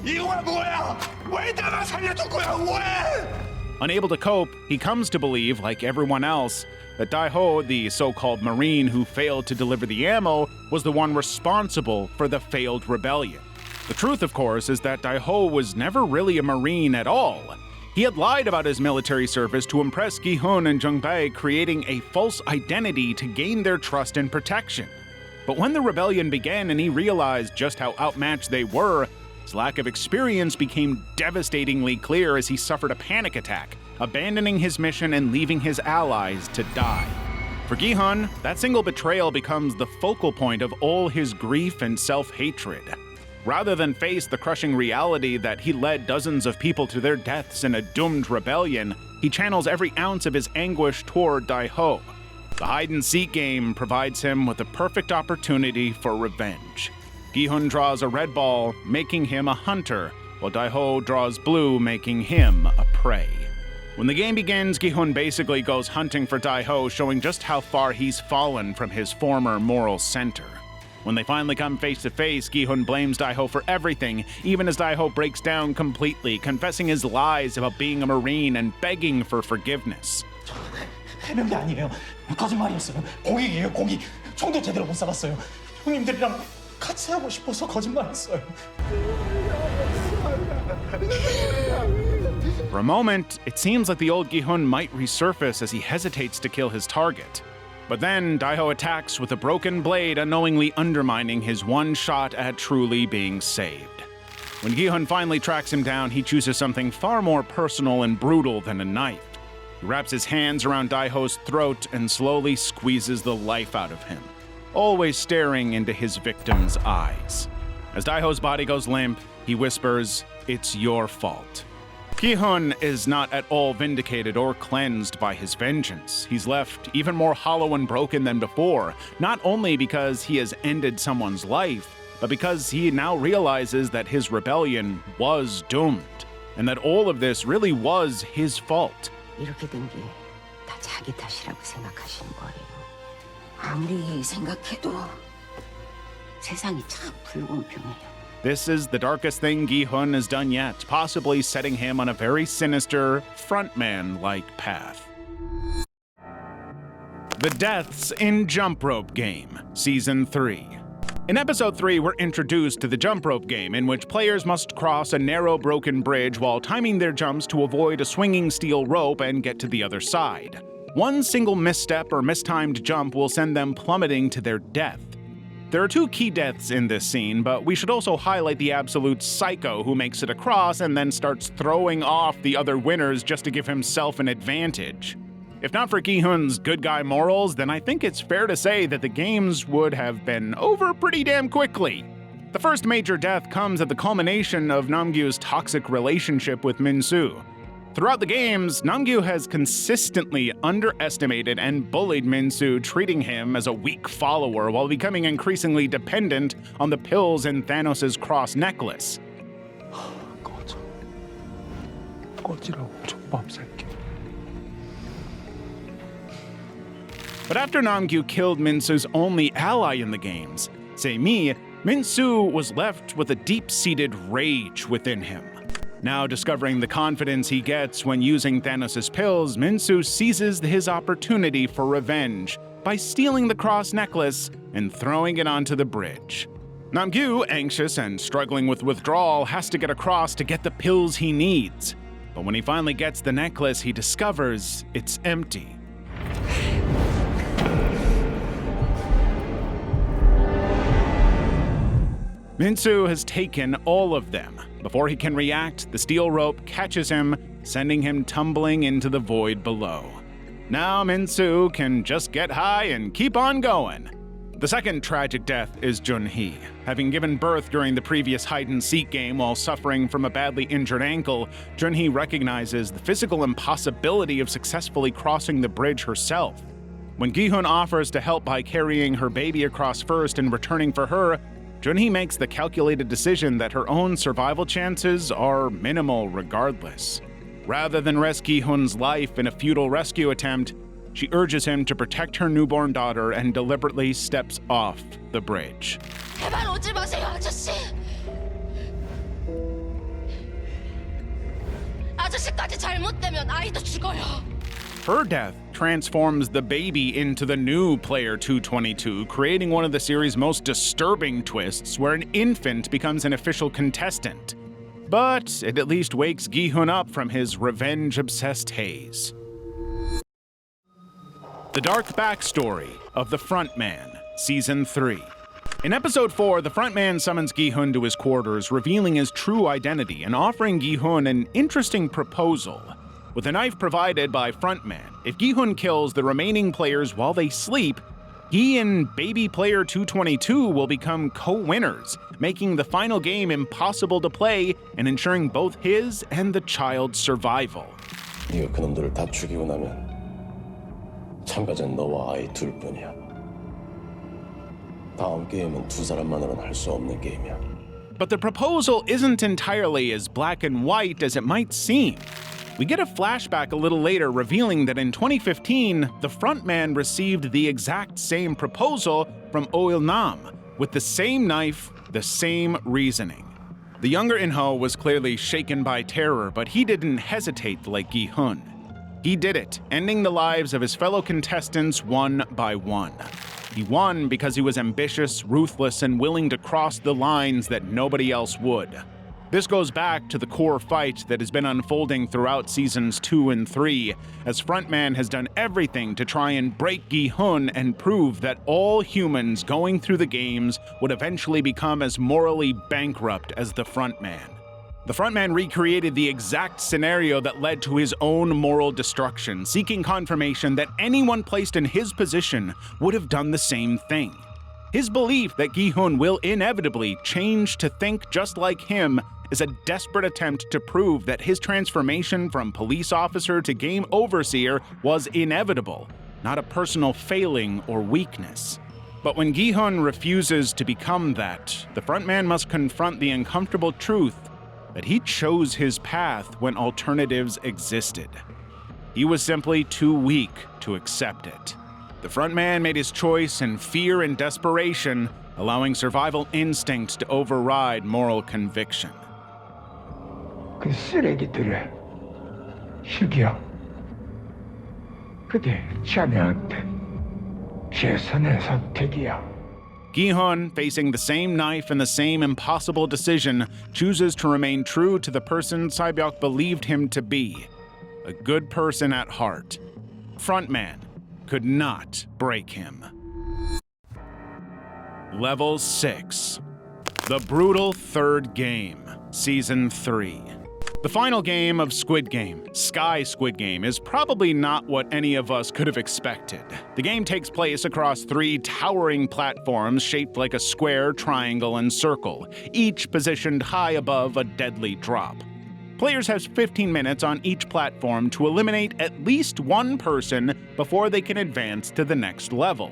이유가 뭐야? 왜 나만 살려둔 거야? 왜? Unable to cope, he comes to believe, like everyone else, that Dae-ho, the so-called Marine who failed to deliver the ammo, was the one responsible for the failed rebellion. The truth, of course, is that Dae-ho was never really a Marine at all. He had lied about his military service to impress Gi-hun and Jung-bae, creating a false identity to gain their trust and protection. But when the rebellion began and he realized just how outmatched they were, his lack of experience became devastatingly clear as he suffered a panic attack, abandoning his mission and leaving his allies to die. For Gi-hun, that single betrayal becomes the focal point of all his grief and self-hatred. Rather than face the crushing reality that he led dozens of people to their deaths in a doomed rebellion, he channels every ounce of his anguish toward Dae-ho. The hide-and-seek game provides him with the perfect opportunity for revenge. Gi-hun draws a red ball, making him a hunter, while Dae-ho draws blue, making him a prey. When the game begins, Gi-hun basically goes hunting for Dae-ho, showing just how far he's fallen from his former moral center. When they finally come face to face, Gi-hun blames Daeho for everything, even as Daeho breaks down completely, confessing his lies about being a Marine and begging for forgiveness. 해병 게 아니에요. 거짓말이었어요. 공익이에요, 공익. 총도 제대로 못 쏴봤어요. 형님들이랑 같이 하고 싶어서 거짓말했어요. For a moment, it seems like the old Gi-hun might resurface as he hesitates to kill his target. But then Daeho attacks with a broken blade, unknowingly undermining his one shot at truly being saved. When Gi-hun finally tracks him down, he chooses something far more personal and brutal than a knife. He wraps his hands around Daeho's throat and slowly squeezes the life out of him, always staring into his victim's eyes. As Daeho's body goes limp, he whispers, "It's your fault." Gi-hun is not at all vindicated or cleansed by his vengeance. He's left even more hollow and broken than before, not only because he has ended someone's life, but because he now realizes that his rebellion was doomed, and that all of this really was his fault. 이렇게 된 게 다 자기 탓이라고 생각하시는 거예요. 아무리 생각해도 세상이 참 불공평해요. This is the darkest thing Gi-hun has done yet, possibly setting him on a very sinister, frontman-like path. The Deaths in Jump Rope Game, Season 3. In Episode 3, we're introduced to the jump rope game, in which players must cross a narrow broken bridge while timing their jumps to avoid a swinging steel rope and get to the other side. One single misstep or mistimed jump will send them plummeting to their death. There are two key deaths in this scene, but we should also highlight the absolute psycho who makes it across and then starts throwing off the other winners just to give himself an advantage. If not for Gi-hun's good guy morals, then I think it's fair to say that the games would have been over pretty damn quickly. The first major death comes at the culmination of Namgyu's toxic relationship with Min-soo. Throughout the games, Namgyu has consistently underestimated and bullied Min-soo, treating him as a weak follower while becoming increasingly dependent on the pills in Thanos' cross necklace. But after Namgyu killed Min-soo's only ally in the games, Se-mi, Min-soo was left with a deep-seated rage within him. Now discovering the confidence he gets when using Thanos' pills, Min-soo seizes his opportunity for revenge by stealing the cross necklace and throwing it onto the bridge. Namgyu, anxious and struggling with withdrawal, has to get across to get the pills he needs. But when he finally gets the necklace, he discovers it's empty. Min-soo has taken all of them. Before he can react, the steel rope catches him, sending him tumbling into the void below. Now Min-soo can just get high and keep on going. The second tragic death is Jun-hee. Having given birth during the previous hide-and-seek game while suffering from a badly injured ankle, Jun-hee recognizes the physical impossibility of successfully crossing the bridge herself. When Gi-hun offers to help by carrying her baby across first and returning for her, Jun-hee makes the calculated decision that her own survival chances are minimal regardless. Rather than risk Gi-hun's life in a futile rescue attempt, she urges him to protect her newborn daughter and deliberately steps off the bridge. 제발 오지 마세요, 아저씨. 아저씨까지 잘못되면 아이도 죽어요. Her death transforms the baby into the new Player 222, creating one of the series' most disturbing twists where an infant becomes an official contestant. But it at least wakes Gi-hun up from his revenge-obsessed haze. The dark backstory of the Frontman, Season 3. In Episode 4, the Frontman summons Gi-hun to his quarters, revealing his true identity and offering Gi-hun an interesting proposal. With a knife provided by Frontman, if Gi-hun kills the remaining players while they sleep, he and baby player 222 will become co-winners, making the final game impossible to play and ensuring both his and the child's survival. 네가 그놈들을 다 죽이고 나면 참가자는 너와 아이 둘뿐이야. 다음 게임은 두 사람만으로는 할 수 없는 게임이야. But the proposal isn't entirely as black and white as it might seem. We get a flashback a little later revealing that in 2015, the Frontman received the exact same proposal from Oil Nam, with the same knife, the same reasoning. The younger In-ho was clearly shaken by terror, but he didn't hesitate like Gi-hun. He did it, ending the lives of his fellow contestants one by one. He won because he was ambitious, ruthless, and willing to cross the lines that nobody else would. This goes back to the core fight that has been unfolding throughout seasons 2 and 3, as Frontman has done everything to try and break Gi-hun and prove that all humans going through the games would eventually become as morally bankrupt as the Frontman. The Frontman recreated the exact scenario that led to his own moral destruction, seeking confirmation that anyone placed in his position would have done the same thing. His belief that Gi-hun will inevitably change to think just like him is a desperate attempt to prove that his transformation from police officer to game overseer was inevitable, not a personal failing or weakness. But when Gi-hun refuses to become that, the Frontman must confront the uncomfortable truth that he chose his path when alternatives existed. He was simply too weak to accept it. The Frontman made his choice in fear and desperation, allowing survival instinct to override moral conviction. 그 쓰레기들의 시기야. 그대 자네한테 최선의 선택이야. Gi-hun, facing the same knife and the same impossible decision, chooses to remain true to the person Sae-byuk believed him to be, a good person at heart. Frontman could not break him. Level 6. The Brutal Third Game, Season 3. The final game of Squid Game, Sky Squid Game, is probably not what any of us could have expected. The game takes place across 3 towering platforms shaped like a square, triangle, and circle, each positioned high above a deadly drop. Players have 15 minutes on each platform to eliminate at least one person before they can advance to the next level.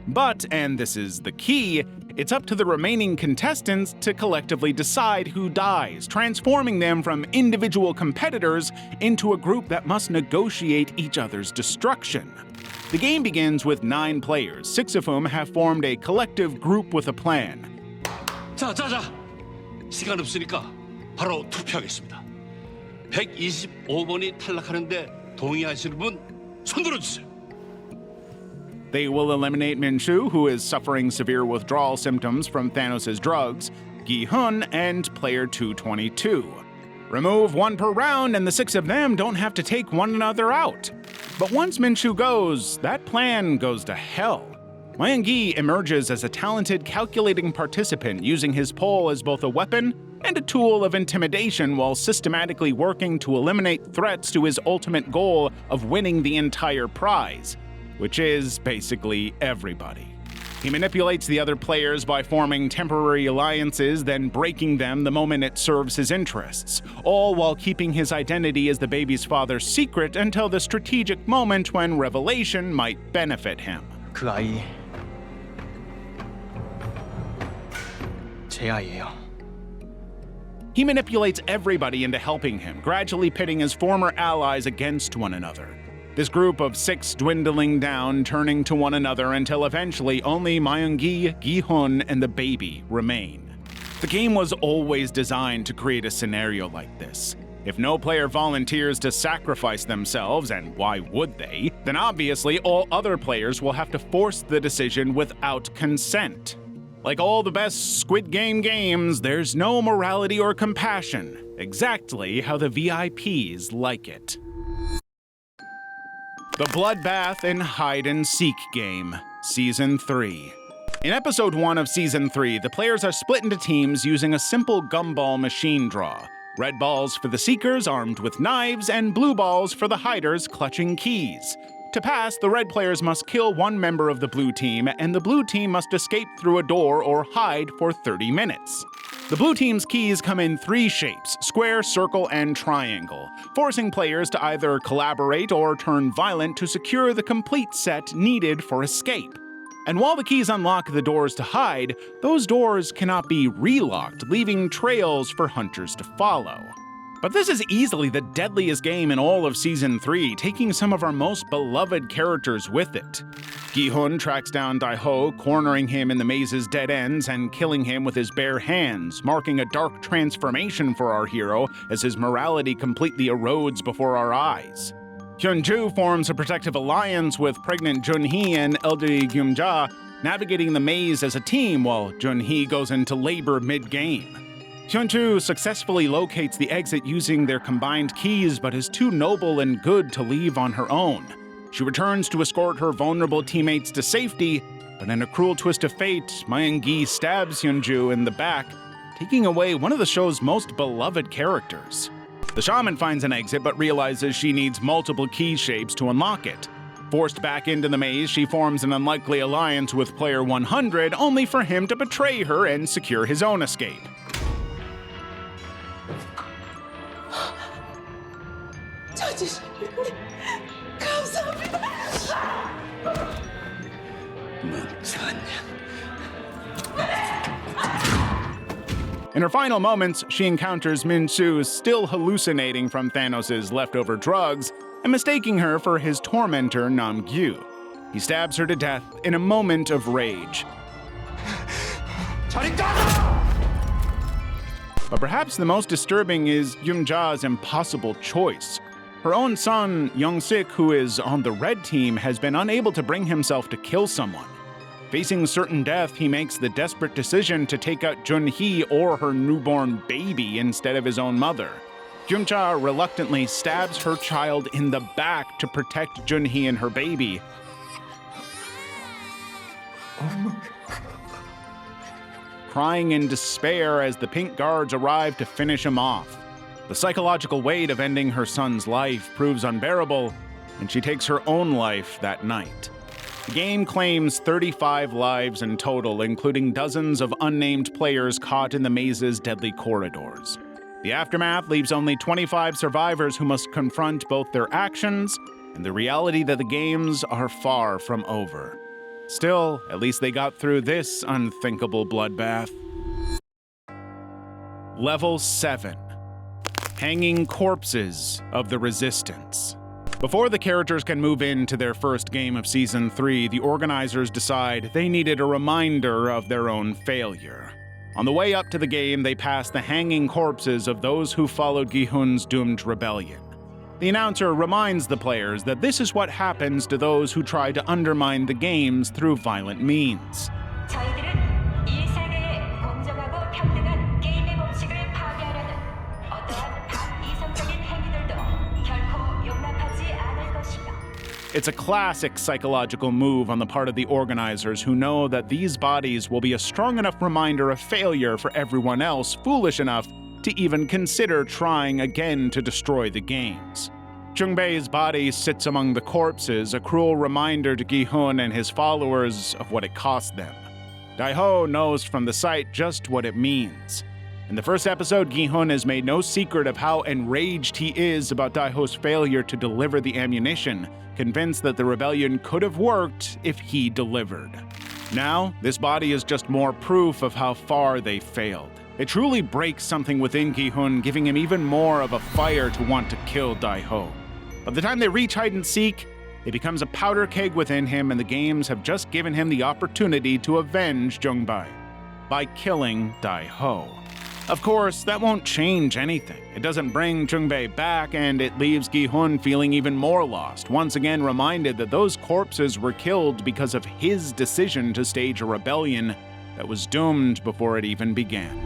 But, and this is the key, it's up to the remaining contestants to collectively decide who dies, transforming them from individual competitors into a group that must negotiate each other's destruction. The game begins with 9 players, 6 of whom have formed a collective group with a plan. 자, 시간 없으니까 바로 투표하겠습니다. 125번이 탈락하는데 동의하시는 분 손 들어주세요. They will eliminate Min-shu, who is suffering severe withdrawal symptoms from Thanos' drugs, Gi-hun, and player 222. Remove 1 per round, and the 6 of them don't have to take one another out. But once Min-shu goes, that plan goes to hell. Myung-gi emerges as a talented, calculating participant, using his pole as both a weapon and a tool of intimidation while systematically working to eliminate threats to his ultimate goal of winning the entire prize, which is basically everybody. He manipulates the other players by forming temporary alliances, then breaking them the moment it serves his interests, all while keeping his identity as the baby's father secret until the strategic moment when revelation might benefit him. 그 아이 제 아이예요. He manipulates everybody into helping him, gradually pitting his former allies against one another. This group of 6 dwindling down, turning to one another until eventually only Myung-gi, Gi-hun, and the baby remain. The game was always designed to create a scenario like this. If no player volunteers to sacrifice themselves, and why would they, then obviously all other players will have to force the decision without consent. Like all the best Squid Game games, there's no morality or compassion, exactly how the VIPs like it. The Bloodbath and Hide-and-Seek Game, Season 3. In Episode 1 of Season 3, the players are split into teams using a simple gumball machine draw. Red balls for the seekers armed with knives, and blue balls for the hiders clutching keys. To pass, the red players must kill one member of the blue team, and the blue team must escape through a door or hide for 30 minutes. The blue team's keys come in 3 shapes: square, circle, and triangle, forcing players to either collaborate or turn violent to secure the complete set needed for escape. And while the keys unlock the doors to hide, those doors cannot be relocked, leaving trails for hunters to follow. But this is easily the deadliest game in all of Season 3, taking some of our most beloved characters with it. Gi-hun tracks down Dae-ho, cornering him in the maze's dead ends and killing him with his bare hands, marking a dark transformation for our hero as his morality completely erodes before our eyes. Hyun-ju forms a protective alliance with pregnant Jun-hee and elderly Gyum-ja, navigating the maze as a team while Jun-hee goes into labor mid-game. Hyun-ju successfully locates the exit using their combined keys, but is too noble and good to leave on her own. She returns to escort her vulnerable teammates to safety, but in a cruel twist of fate, Myung-gi stabs Hyun-ju in the back, taking away one of the show's most beloved characters. The shaman finds an exit but realizes she needs multiple key shapes to unlock it. Forced back into the maze, she forms an unlikely alliance with Player 100, only for him to betray her and secure his own escape. In her final moments, she encounters Min-soo still hallucinating from Thanos' leftover drugs and mistaking her for his tormentor Nam-gyu. He stabs her to death in a moment of rage. But perhaps the most disturbing is Gyum-ja's impossible choice. Her own son, Young-sik, who is on the red team, has been unable to bring himself to kill someone. Facing certain death, he makes the desperate decision to take out Jun-hee or her newborn baby instead of his own mother. Gyum-ja reluctantly stabs her child in the back to protect Jun-hee and her baby. Crying in despair as the pink guards arrive to finish him off. The psychological weight of ending her son's life proves unbearable, and she takes her own life that night. The game claims 35 lives in total, including dozens of unnamed players caught in the maze's deadly corridors. The aftermath leaves only 25 survivors who must confront both their actions and the reality that the games are far from over. Still, at least they got through this unthinkable bloodbath. Level 7. Hanging Corpses of the Resistance. Before the characters can move into their first game of Season 3, the organizers decide they needed a reminder of their own failure. On the way up to the game, they pass the hanging corpses of those who followed Gi-hun's doomed rebellion. The announcer reminds the players that this is what happens to those who try to undermine the games through violent means. 저희들은 이 세계의 공정하고 평등한 게임의 법칙을 파괴하려는 어떠한 이성적인 행위들도 결코 용납하지 않을 것이다. It's a classic psychological move on the part of the organizers who know that these bodies will be a strong enough reminder of failure for everyone else foolish enough to even consider trying again to destroy the games. Jungbei's body sits among the corpses, a cruel reminder to Gi-hun and his followers of what it cost them. Dae-ho knows from the sight just what it means. In the first episode, Gi-hun has made no secret of how enraged he is about Dae-ho's failure to deliver the ammunition, convinced that the rebellion could have worked if he delivered. Now, this body is just more proof of how far they failed. It truly breaks something within Gi-hun, giving him even more of a fire to want to kill Dae-ho. By the time they reach hide and seek, it becomes a powder keg within him, and the games have just given him the opportunity to avenge Jungbei by killing Dae-ho. Of course, that won't change anything. It doesn't bring Jungbei back, and it leaves Gi-hun feeling even more lost, once again reminded that those corpses were killed because of his decision to stage a rebellion that was doomed before it even began.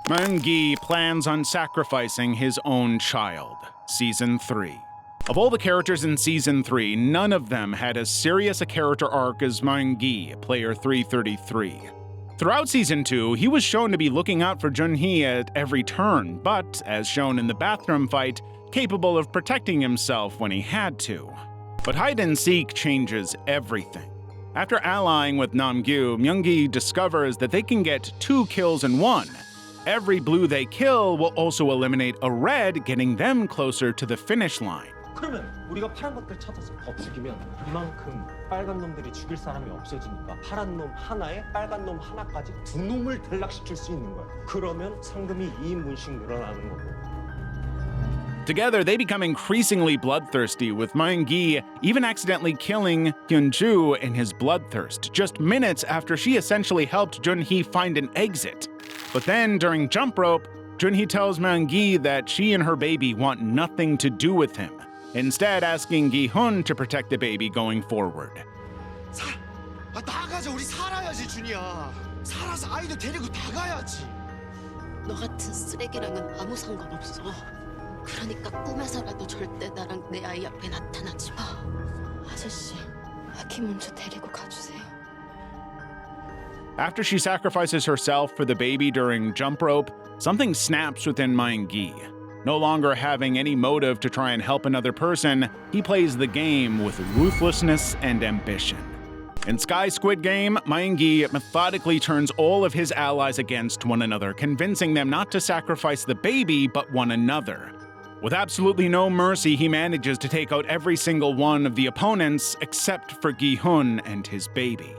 Myung-gi plans on sacrificing his own child. Season 3. Of all the characters in Season 3, none of them had as serious a character arc as Myung-gi, player 333. Throughout Season 2, he was shown to be looking out for Jun-hee at every turn, but, as shown in the bathroom fight, capable of protecting himself when he had to. But hide and seek changes everything. After allying with Nam-gyu, Myung-gi discovers that they can get 2 kills in 1. Every blue they kill will also eliminate a red, getting them closer to the finish line. 그러면 우리가 파란 것들 찾아서 더 죽이면 이만큼 빨간 놈들이 죽일 사람이 없어지니까 파란 놈 하나에 빨간 놈 하나까지 두 놈을 단락시킬 수 있는 거야. 그러면 상금이 2인분씩 늘어나는 거고. Together, they become increasingly bloodthirsty, with Myung-gi even accidentally killing Hyun-ju in his bloodthirst, just minutes after she essentially helped Jun-hee find an exit. But then, during jump rope, Jun-hee tells Myung-gi that she and her baby want nothing to do with him, instead asking Gi-hun to protect the baby going forward. 나가자, 우리 살아야지, 준이야. 살아서 아이도 데리고 나가야지. 너 같은 쓰레기랑은 아무 상관없어. 그러니까 꿈에서라도 절대 나랑 내 아이 앞에 나타나지 마. 아저씨, 아기 먼저 데리고 가주세요. After she sacrifices herself for the baby during jump rope, something snaps within Myung-gi. No longer having any motive to try and help another person, he plays the game with ruthlessness and ambition. In Squid Game, Myung-gi methodically turns all of his allies against one another, convincing them not to sacrifice the baby but one another. With absolutely no mercy, he manages to take out every single one of the opponents except for Gi-hun and his baby.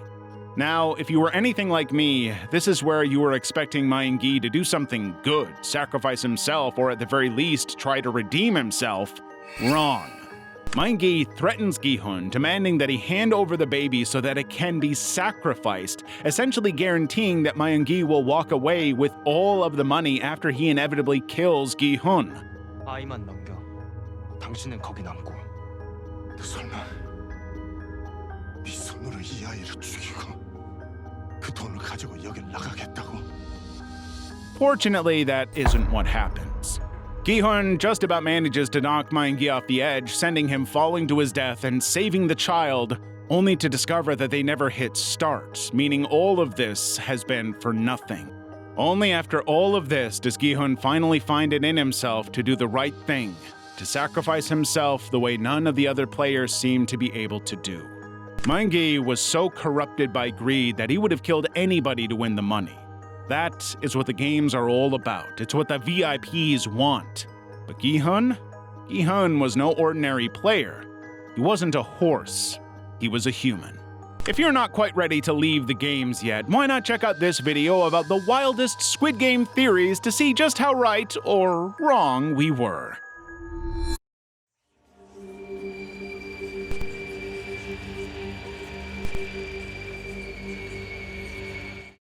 Now, if you were anything like me, this is where you were expecting Myung-gi to do something good, sacrifice himself, or at the very least, try to redeem himself. Wrong. Myung-gi threatens Gi-hun, demanding that he hand over the baby so that it can be sacrificed, essentially guaranteeing that Myung-gi will walk away with all of the money after he inevitably kills Gi-hun. 아이만 넘겨. 당신은 거기 남고. 너 설마 네 손으로 이 아이를 죽이고 그 돈을 가지고 여길 나가겠다고? Fortunately, that isn't what happens. Gi-hun just about manages to knock Myung-gi off the edge, sending him falling to his death and saving the child, only to discover that they never hit start, meaning all of this has been for nothing. Only after all of this does Gi-hun finally find it in himself to do the right thing, to sacrifice himself the way none of the other players seem to be able to do. Myung-gi was so corrupted by greed that he would have killed anybody to win the money. That is what the games are all about. It's what the VIPs want. But Gi-hun? Gi-hun was no ordinary player. He wasn't a horse. He was a human. If you're not quite ready to leave the games yet, why not check out this video about the wildest Squid Game theories to see just how right or wrong we were.